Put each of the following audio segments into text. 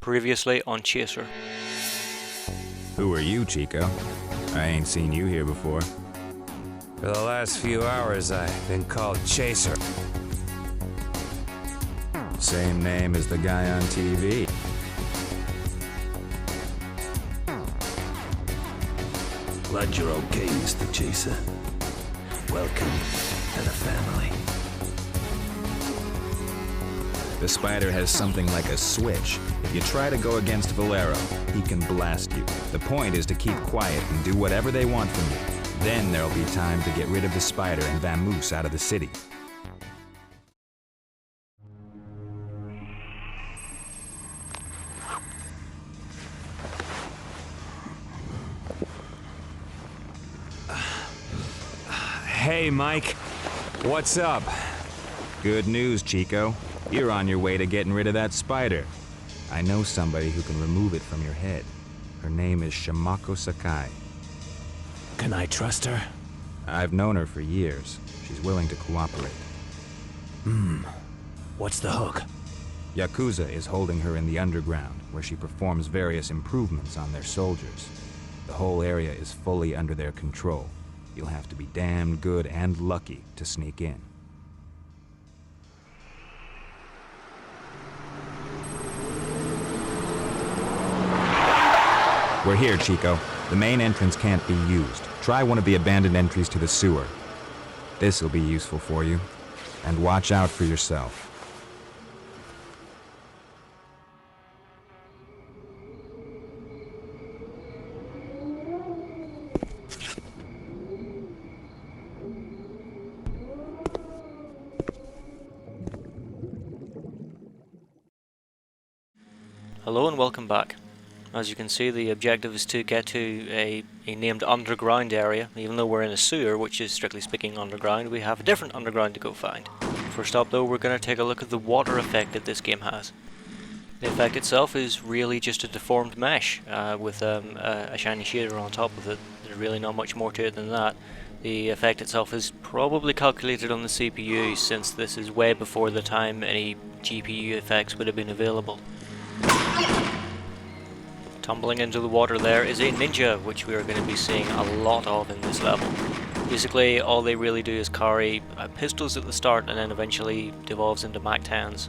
Previously on Chaser. Who are you, Chico? I ain't seen you here before. For the last few hours, I've been called Chaser. Same name as the guy on TV. Glad you're okay, Mr. Chaser. Welcome to the family. The spider has something like a switch. If you try to go against Valero, he can blast you. The point is to keep quiet and do whatever they want from you. Then there'll be time to get rid of the spider and vamoose out of the city. Hey, Mike. What's up? Good news, Chico. You're on your way to getting rid of that spider. I know somebody who can remove it from your head. Her name is Shimako Sakai. Can I trust her? I've known her for years. She's willing to cooperate. What's the hook? Yakuza is holding her in the underground, where she performs various improvements on their soldiers. The whole area is fully under their control. You'll have to be damn good and lucky to sneak in. We're here, Chico. The main entrance can't be used. Try one of the abandoned entries to the sewer. This'll be useful for you. And watch out for yourself. Hello and welcome back. As you can see, the objective is to get to a named underground area. Even though we're in a sewer, which is strictly speaking underground, we have a different underground to go find. First up though, we're going to take a look at the water effect that this game has. The effect itself is really just a deformed mesh with a shiny shader on top of it. There's really not much more to it than that. The effect itself is probably calculated on the CPU, since this is way before the time any GPU effects would have been available. Tumbling into the water there is a ninja, which we are going to be seeing a lot of in this level. Basically, all they really do is carry pistols at the start and then eventually devolves into MAC-10s.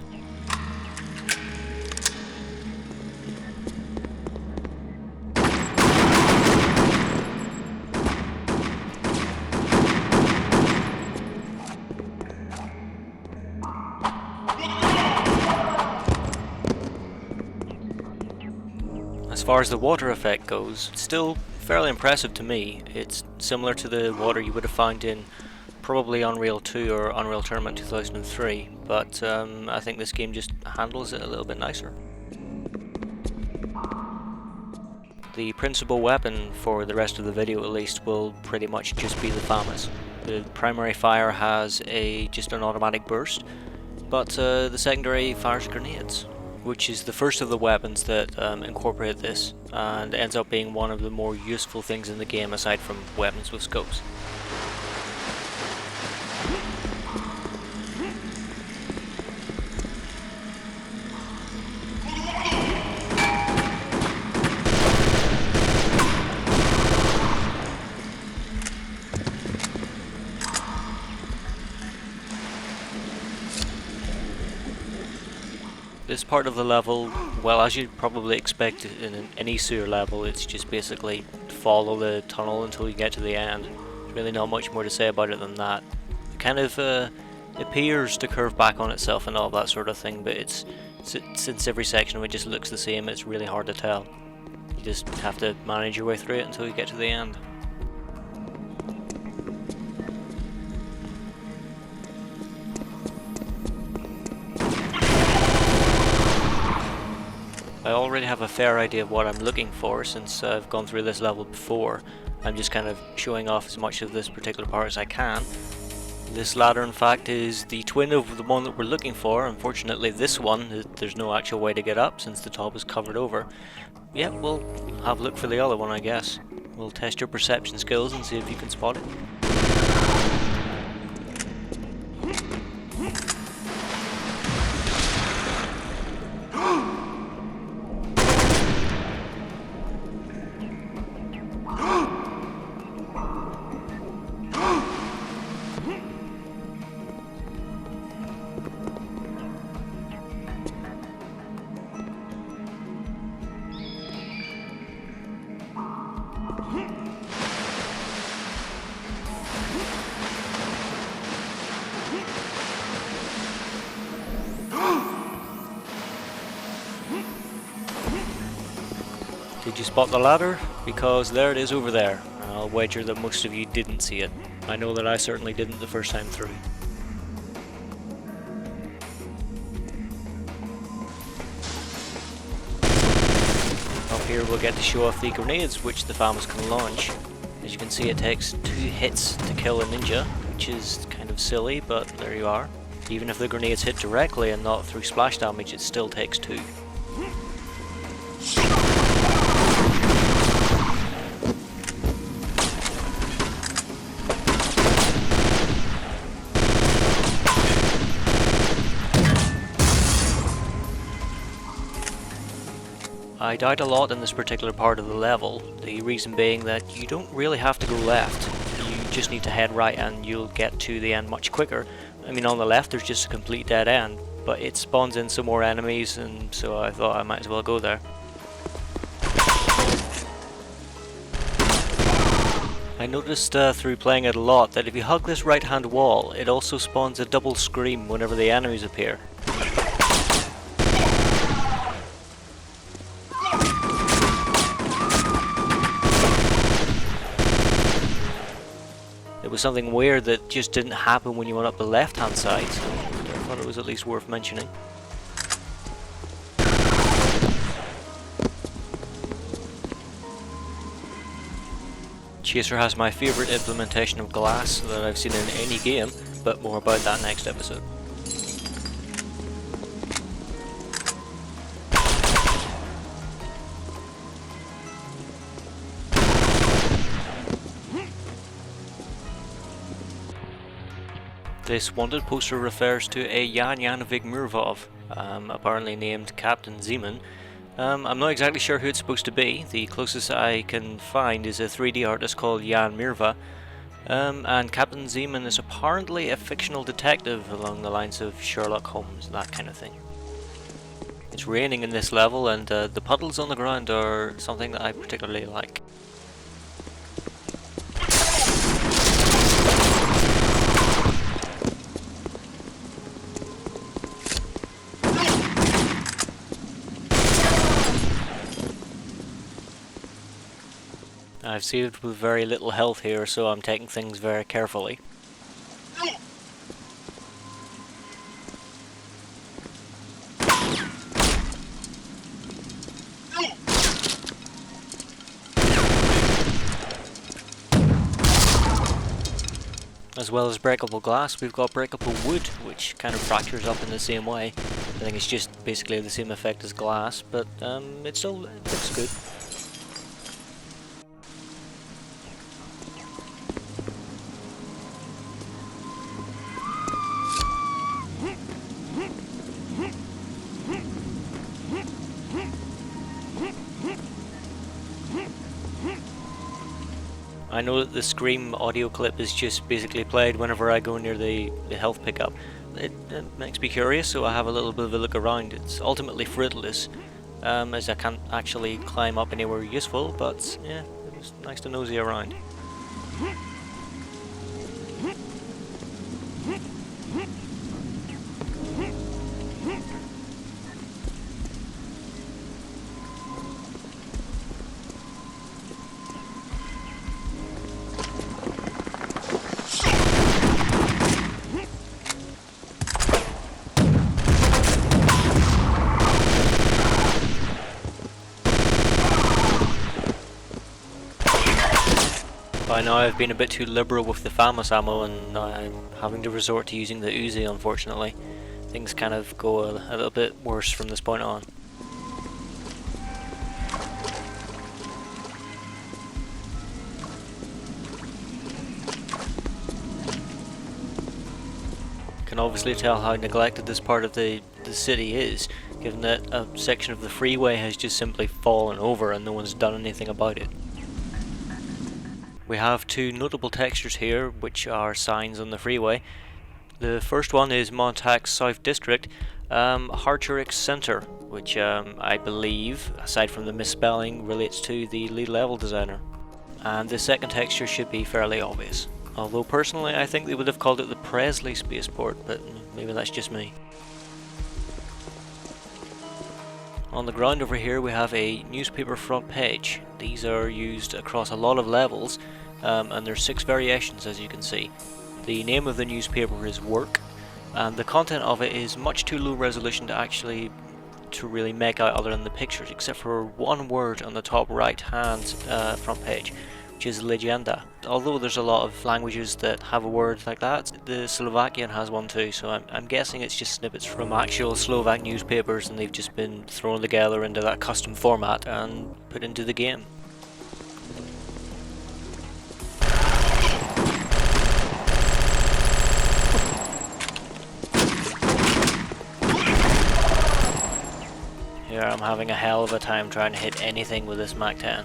As far as the water effect goes, it's still fairly impressive to me. It's similar to the water you would have found in probably Unreal 2 or Unreal Tournament 2003, but I think this game just handles it a little bit nicer. The principal weapon for the rest of the video at least will pretty much just be the FAMAS. The primary fire has just an automatic burst, but the secondary fires grenades, which is the first of the weapons that incorporate this, and ends up being one of the more useful things in the game aside from weapons with scopes. This part of the level, well, as you'd probably expect in any sewer level, it's just basically follow the tunnel until you get to the end. There's really not much more to say about it than that. It kind of appears to curve back on itself and all that sort of thing, but since every section of it just looks the same, it's really hard to tell. You just have to manage your way through it until you get to the end. I already have a fair idea of what I'm looking for since I've gone through this level before. I'm just kind of showing off as much of this particular part as I can. This ladder in fact is the twin of the one that we're looking for. Unfortunately this one, there's no actual way to get up since the top is covered over. Yeah, we'll have a look for the other one I guess. We'll test your perception skills and see if you can spot it. Did you spot the ladder? Because there it is over there. I'll wager that most of you didn't see it. I know that I certainly didn't the first time through. Up here we'll get to show off the grenades which the FAMAS can launch. As you can see, it takes 2 hits to kill a ninja, which is kind of silly, but there you are. Even if the grenades hit directly and not through splash damage, it still takes 2. I died a lot in this particular part of the level, the reason being that you don't really have to go left. You just need to head right and you'll get to the end much quicker. I mean, on the left there's just a complete dead end, but it spawns in some more enemies, and so I thought I might as well go there. I noticed through playing it a lot that if you hug this right hand wall, it also spawns a double scream whenever the enemies appear. It was something weird that just didn't happen when you went up the left hand side, so I thought it was at least worth mentioning. Chaser has my favourite implementation of glass that I've seen in any game, but more about that next episode. This wanted poster refers to a Jan Janovic Murvov, apparently named Captain Zeman. I'm not exactly sure who it's supposed to be. The closest I can find is a 3D artist called Jan Mirva, and Captain Zeman is apparently a fictional detective along the lines of Sherlock Holmes, that kind of thing. It's raining in this level, and the puddles on the ground are something that I particularly like. I've saved with very little health here, so I'm taking things very carefully. As well as breakable glass, we've got breakable wood, which kind of fractures up in the same way. I think it's just basically the same effect as glass, but it still looks good. I know that the Scream audio clip is just basically played whenever I go near the health pickup. It makes me curious, so I have a little bit of a look around. It's ultimately fruitless, as I can't actually climb up anywhere useful, but yeah, it was nice to nosy around. By now I've been a bit too liberal with the FAMAS ammo, and now I'm having to resort to using the Uzi, unfortunately. Things kind of go a little bit worse from this point on. Can obviously tell how neglected this part of the city is, given that a section of the freeway has just simply fallen over and no one's done anything about it. We have two notable textures here, which are signs on the freeway. The first one is Montac's South District, Harchurix Center, which I believe, aside from the misspelling, relates to the lead level designer. And the second texture should be fairly obvious. Although personally I think they would have called it the Presley Spaceport, but maybe that's just me. On the ground over here we have a newspaper front page. These are used across a lot of levels, and there's 6 variations, as you can see. The name of the newspaper is Work, and the content of it is much too low resolution to really make out other than the pictures, except for one word on the top right hand front page, which is Legenda. Although there's a lot of languages that have a word like that, the Slovakian has one too, so I'm guessing it's just snippets from actual Slovak newspapers and they've just been thrown together into that custom format and put into the game. Here I'm having a hell of a time trying to hit anything with this MAC-10.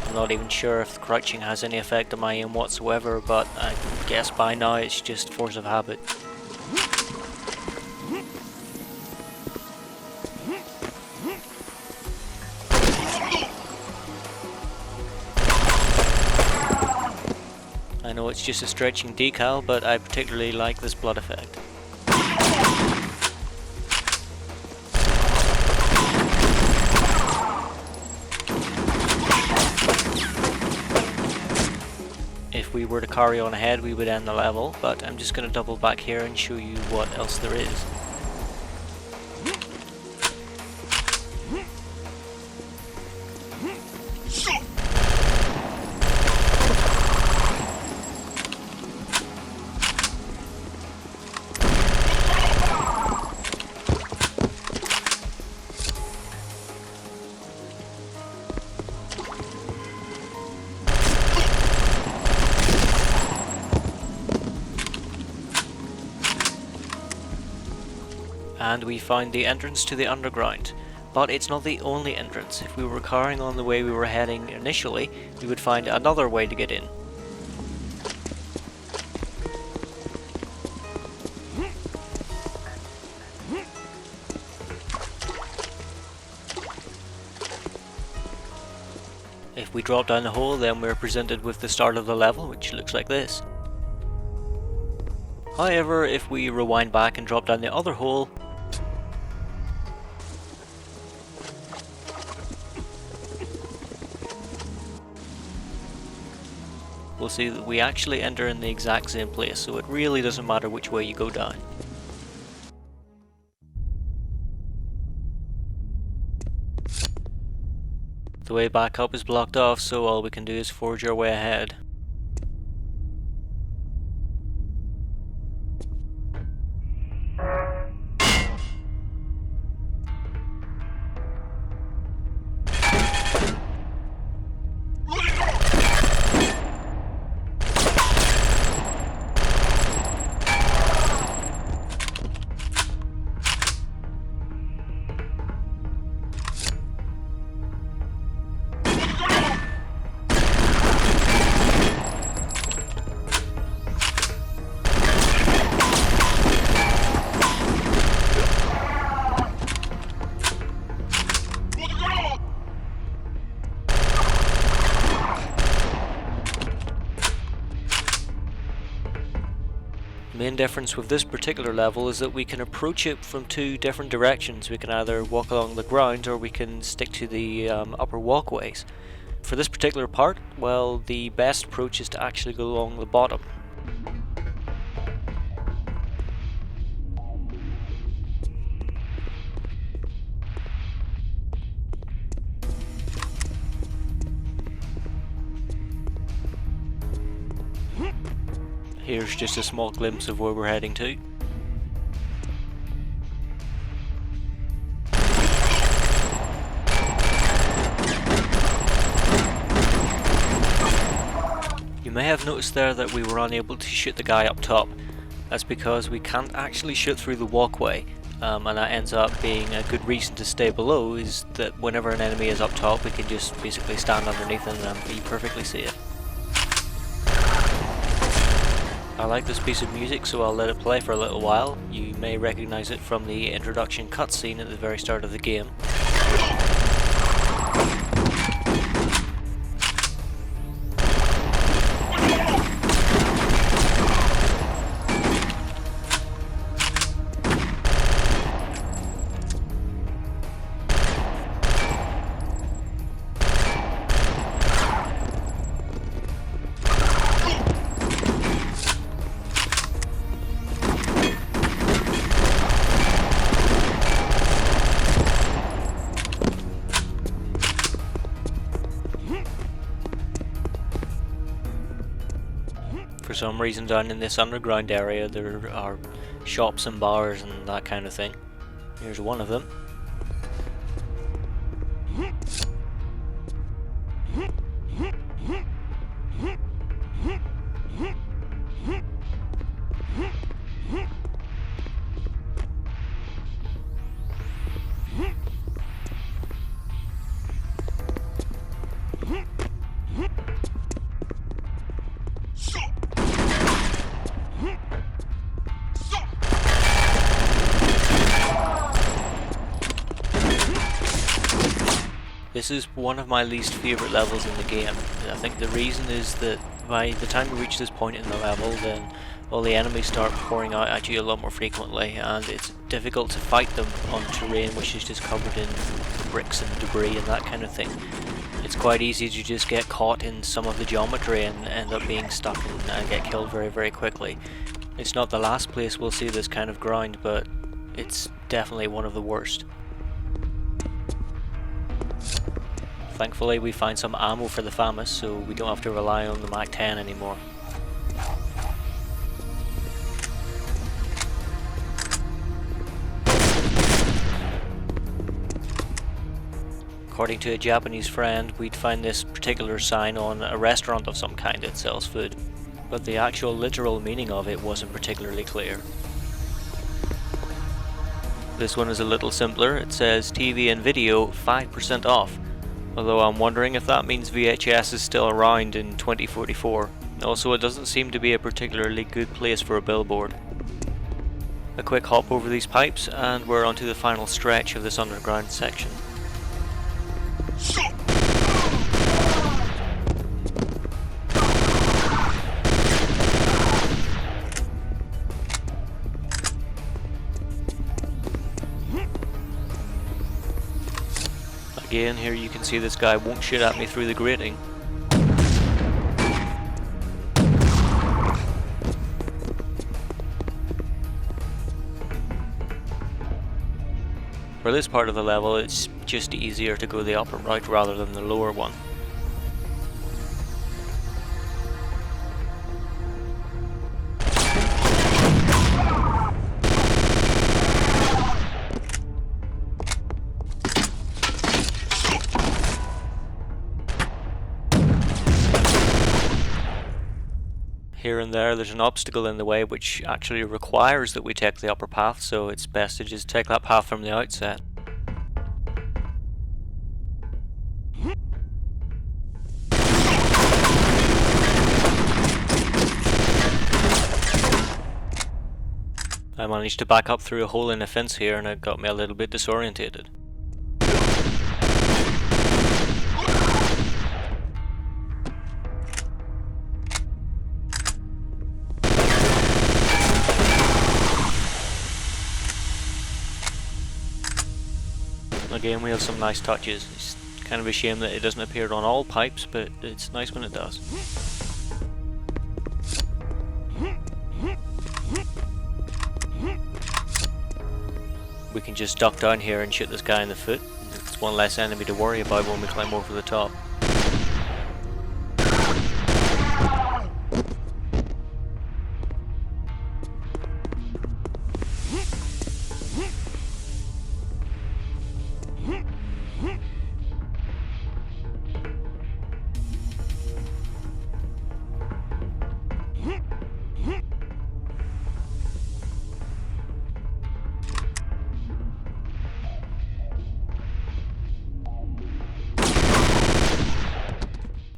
I'm not even sure if crouching has any effect on my aim whatsoever, but I guess by now it's just force of habit. I know it's just a stretching decal, but I particularly like this blood effect. If we were to carry on ahead we would end the level, but I'm just going to double back here and show you what else there is. And we found the entrance to the underground. But it's not the only entrance. If we were carrying on the way we were heading initially, we would find another way to get in. If we drop down the hole, then we're presented with the start of the level, which looks like this. However, if we rewind back and drop down the other hole, we'll see that we actually enter in the exact same place, so it really doesn't matter which way you go down. The way back up is blocked off, so all we can do is forge our way ahead. The main difference with this particular level is that we can approach it from 2 different directions. We can either walk along the ground or we can stick to the upper walkways. For this particular part, well, the best approach is to actually go along the bottom. Here's just a small glimpse of where we're heading to. You may have noticed there that we were unable to shoot the guy up top. That's because we can't actually shoot through the walkway, and that ends up being a good reason to stay below, is that whenever an enemy is up top we can just basically stand underneath them and be perfectly safe. I like this piece of music, so I'll let it play for a little while. You may recognize it from the introduction cutscene at the very start of the game. For some reason down in this underground area there are shops and bars and that kind of thing. Here's one of them. This is one of my least favourite levels in the game. I think the reason is that by the time you reach this point in the level, then all the enemies start pouring out at you a lot more frequently, and it's difficult to fight them on terrain which is just covered in bricks and debris and that kind of thing. It's quite easy to just get caught in some of the geometry and end up being stuck and get killed very, very quickly. It's not the last place we'll see this kind of grind, but it's definitely one of the worst. Thankfully we find some ammo for the FAMAS, so we don't have to rely on the MAC-10 anymore. According to a Japanese friend, we'd find this particular sign on a restaurant of some kind that sells food, but the actual literal meaning of it wasn't particularly clear. This one is a little simpler. It says TV and video 5% off. Although I'm wondering if that means VHS is still around in 2044. Also, it doesn't seem to be a particularly good place for a billboard. A quick hop over these pipes and we're onto the final stretch of this underground section. Again, here you can see this guy won't shoot at me through the grating. For this part of the level, it's just easier to go the upper route rather than the lower one. Here and there's an obstacle in the way which actually requires that we take the upper path, so it's best to just take that path from the outset. I managed to back up through a hole in a fence here and it got me a little bit disorientated. Again, we have some nice touches. It's kind of a shame that it doesn't appear on all pipes, but it's nice when it does. We can just duck down here and shoot this guy in the foot. It's one less enemy to worry about when we climb over the top.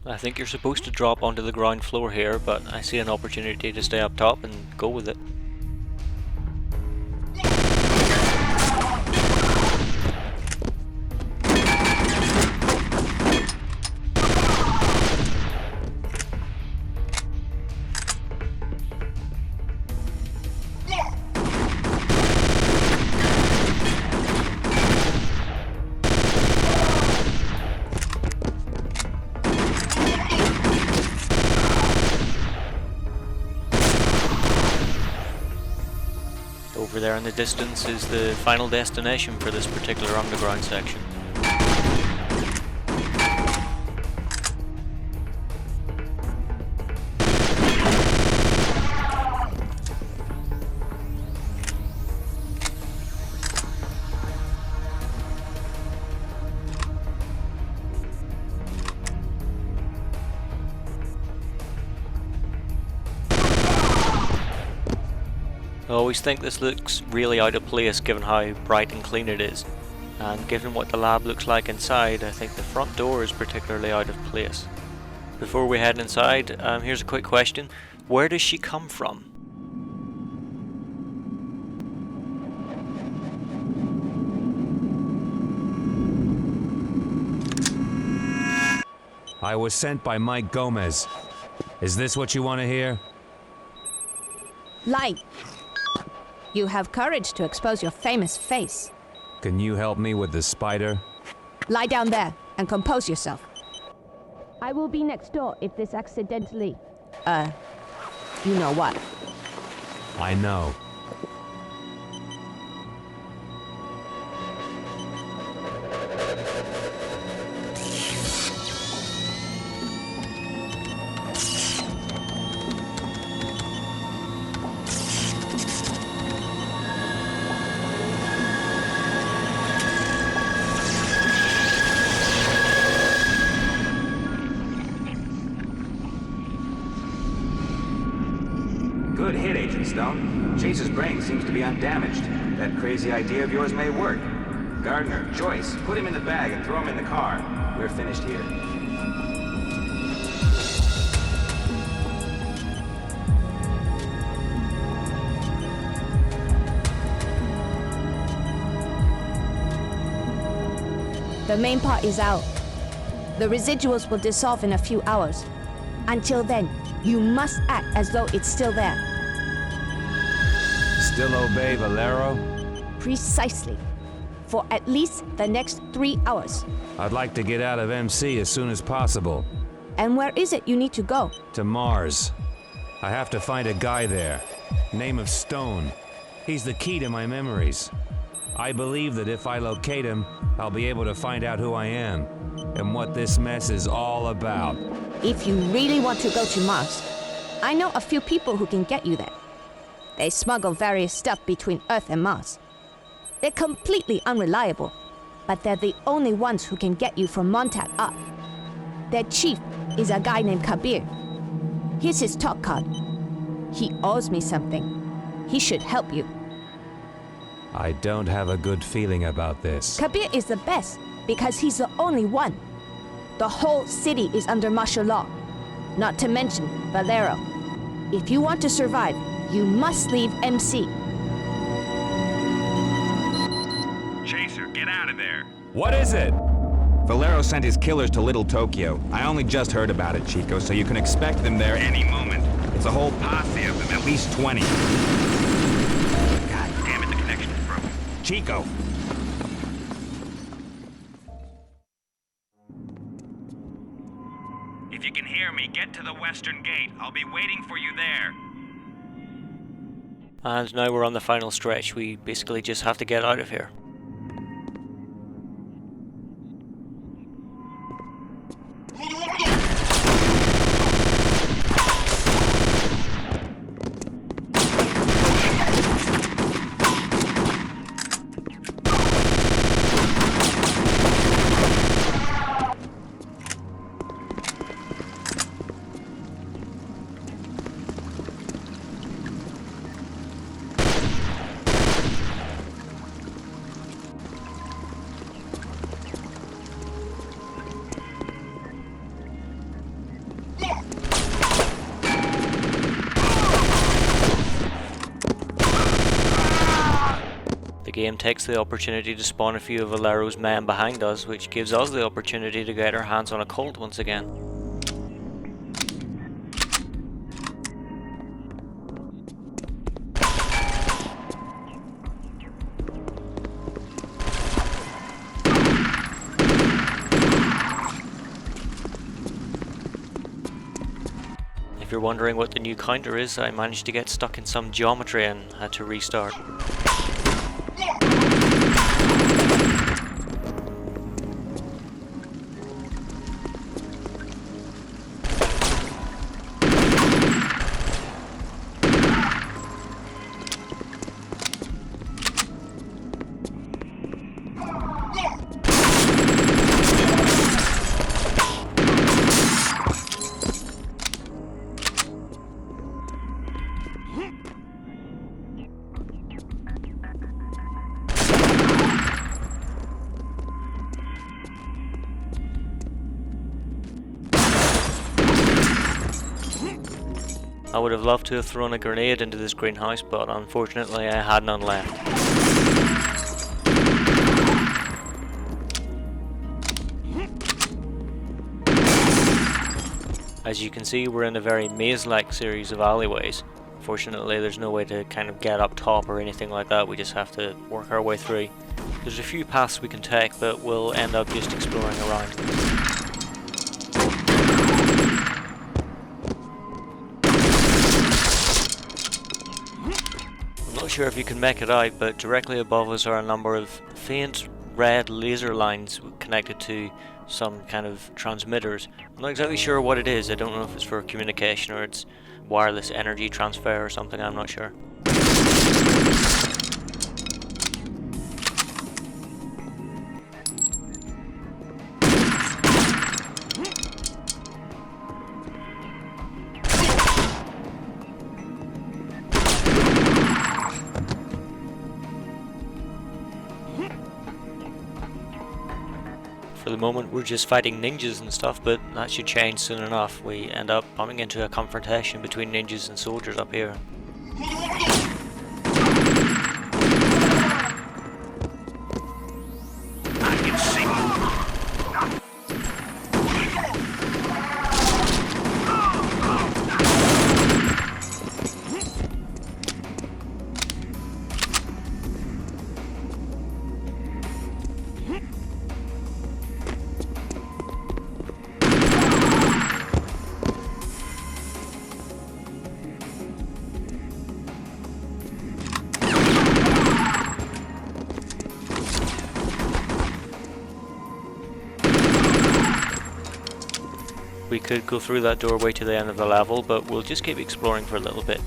I think you're supposed to drop onto the ground floor here, but I see an opportunity to stay up top and go with it. Over there in the distance is the final destination for this particular underground section. I always think this looks really out of place given how bright and clean it is, and given what the lab looks like inside, I think the front door is particularly out of place. Before we head inside, here's a quick question. Where does she come from? I was sent by Mike Gomez. Is this what you want to hear? Lie. You have courage to expose your famous face. Can you help me with the spider? Lie down there and compose yourself. I will be next door if this accidentally... you know what? I know. Good hit, Agent Stone. Chase's brain seems to be undamaged. That crazy idea of yours may work. Gardner, Joyce, put him in the bag and throw him in the car. We're finished here. The main part is out. The residuals will dissolve in a few hours. Until then, you must act as though it's still there. Still obey Valero? Precisely. For at least the next 3 hours. I'd like to get out of MC as soon as possible. And where is it you need to go? To Mars. I have to find a guy there. Name of Stone. He's the key to my memories. I believe that if I locate him, I'll be able to find out who I am and what this mess is all about. If you really want to go to Mars, I know a few people who can get you there. They smuggle various stuff between Earth and Mars. They're completely unreliable, but they're the only ones who can get you from Montauk up. Their chief is a guy named Kabir. Here's his talk card. He owes me something. He should help you. I don't have a good feeling about this. Kabir is the best because he's the only one. The whole city is under martial law, not to mention Valero. If you want to survive, you must leave MC. Chaser, get out of there. What is it? Valero sent his killers to Little Tokyo. I only just heard about it, Chico, so you can expect them there any moment. It's a whole posse of them, at least 20. God damn it, the connection is broken. Chico! If you can hear me, get to the western gate. I'll be waiting for you there. And now we're on the final stretch. We basically just have to get out of here. The game takes the opportunity to spawn a few of Valero's men behind us, which gives us the opportunity to get our hands on a Colt once again. If you're wondering what the new counter is, I managed to get stuck in some geometry and had to restart. I would have loved to have thrown a grenade into this greenhouse, but unfortunately I had none left. As you can see, we're in a very maze-like series of alleyways. Fortunately, there's no way to kind of get up top or anything like that, we just have to work our way through. There's a few paths we can take, but we'll end up just exploring around. I'm not sure if you can make it out, but directly above us are a number of faint red laser lines connected to some kind of transmitters. I'm not exactly sure what it is. I don't know if it's for communication or it's wireless energy transfer or something, I'm not sure. For the moment we're just fighting ninjas and stuff, but that should change soon enough. We end up bumping into a confrontation between ninjas and soldiers up here. I can see. We could go through that doorway to the end of the level, but we'll just keep exploring for a little bit.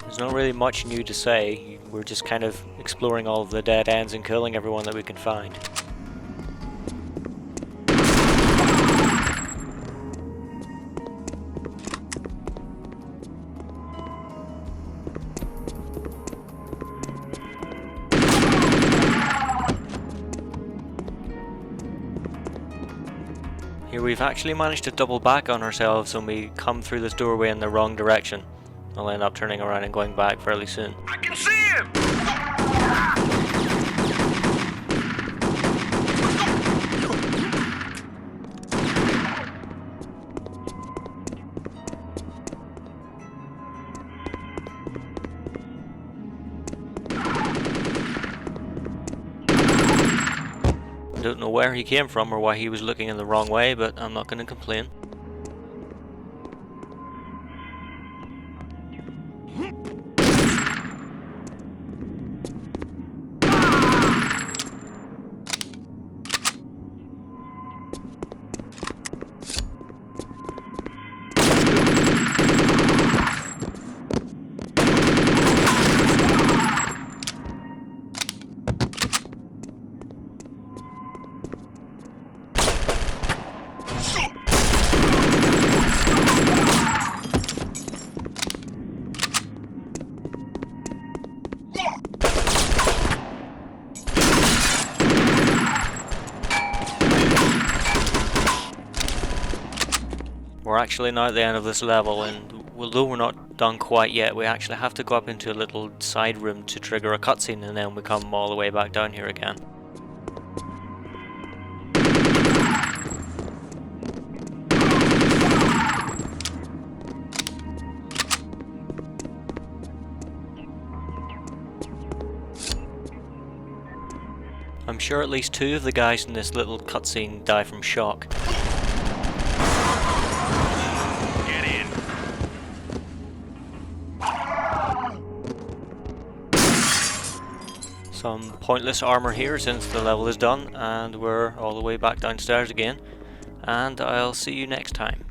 There's not really much new to say, we're just kind of exploring all of the dead ends and killing everyone that we can find. Here we've actually managed to double back on ourselves when we come through this doorway in the wrong direction. I'll end up turning around and going back fairly soon. I can see him! I don't know where he came from or why he was looking in the wrong way, but I'm not going to complain. We're actually now at the end of this level, and although we're not done quite yet, we actually have to go up into a little side room to trigger a cutscene, and then we come all the way back down here again. I'm sure at least 2 of the guys in this little cutscene die from shock. Get in. some pointless armor here since the level is done and we're all the way back downstairs again. And I'll see you next time.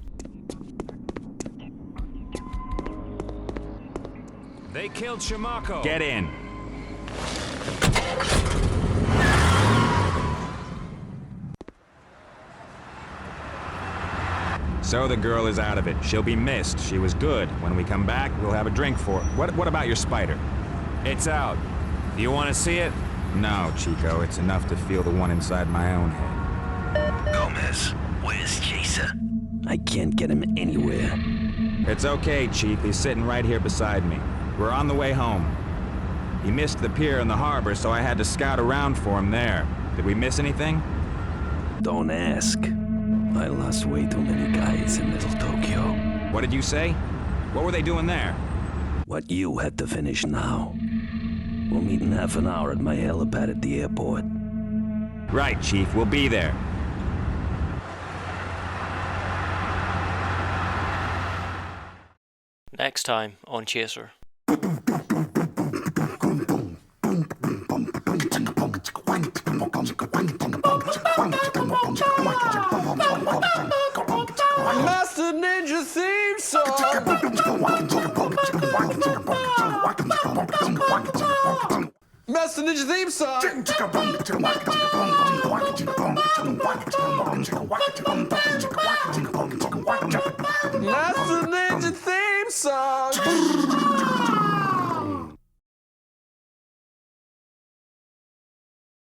They killed Shimako. Get in. So the girl is out of it. She'll be missed. She was good. When we come back, we'll have a drink for her. What about your spider? It's out. Do you want to see it? No, Chico. It's enough to feel the one inside my own head. Gomez, where's Chaser? I can't get him anywhere. It's okay, Chief. He's sitting right here beside me. We're on the way home. He missed the pier in the harbor, so I had to scout around for him there. Did we miss anything? Don't ask. I lost way too many guys in Little Tokyo. What did you say? What were they doing there? What you had to finish now. We'll meet in half an hour at my helipad at the airport. Right, Chief. We'll be there. Next time on Chaser. Master Ninja theme song. Master Ninja theme song. Master Ninja theme song.